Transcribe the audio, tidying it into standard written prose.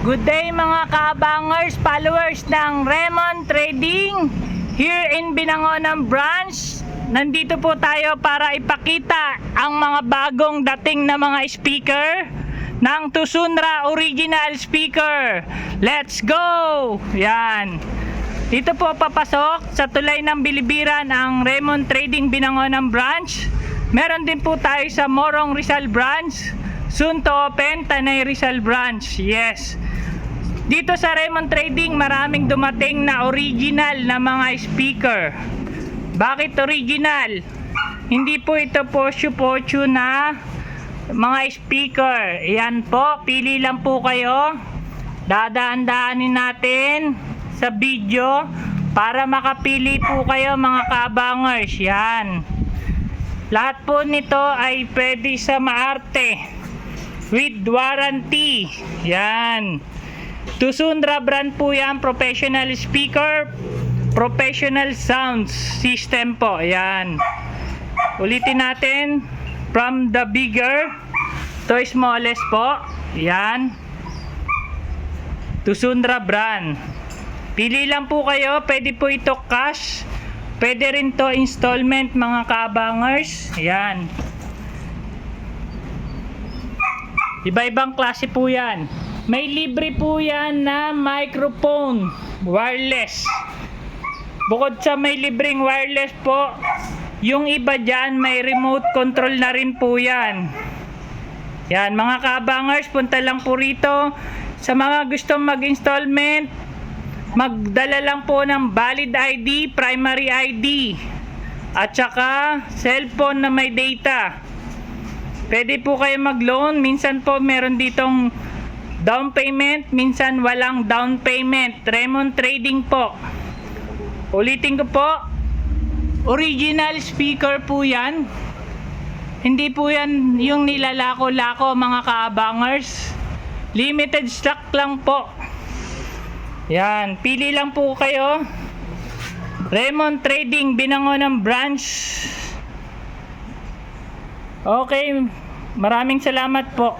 Good day mga kaabangers, followers ng Raymond Trading here in Binangonan Branch. Nandito po tayo para ipakita ang mga bagong dating na mga speaker ng Tusunra Original Speaker. Let's go! Yan. Dito po papasok sa tulay ng Bilibiran ang Raymond Trading Binangonan Branch. Meron din po tayo sa Morong Rizal Branch. Soon to open Tanay Rizal Branch. Yes. Dito sa Raymond Trading, maraming dumating na original na mga speaker. Bakit original? Hindi po ito posyo-posyo na mga speaker. Yan po, pili lang po kayo. Dadaan-daanin natin sa video para makapili po kayo mga kaabangers. Yan. Lahat po nito ay pwede sa maarte with warranty. Yan. Tusunra brand po yan, professional speaker, professional sound system po. Yan. Ulitin natin, from the bigger to smallest po. Yan. Tusunra brand. Pili lang po kayo, pwede po ito cash, pwede rin to installment mga kaabangers. Yan. Iba-ibang klase po yan. May libre po yan na microphone, wireless. Bukod sa may libreng wireless po, yung iba dyan may remote control na rin po yan. Yan mga kaabangers, punta lang po rito. Sa mga gustong mag-installment, magdala lang po ng valid ID, primary ID, at saka cellphone na may data. Pwede po kayo mag-loan. Minsan po meron ditong down payment, minsan walang down payment. Raymond Trading po. Ulitin ko po, original speaker po yan. Hindi po yan yung nilalako-lako mga kaabangers. Limited stock lang po. Yan, pili lang po kayo. Raymond Trading Binangonan Branch. Okay, maraming salamat po.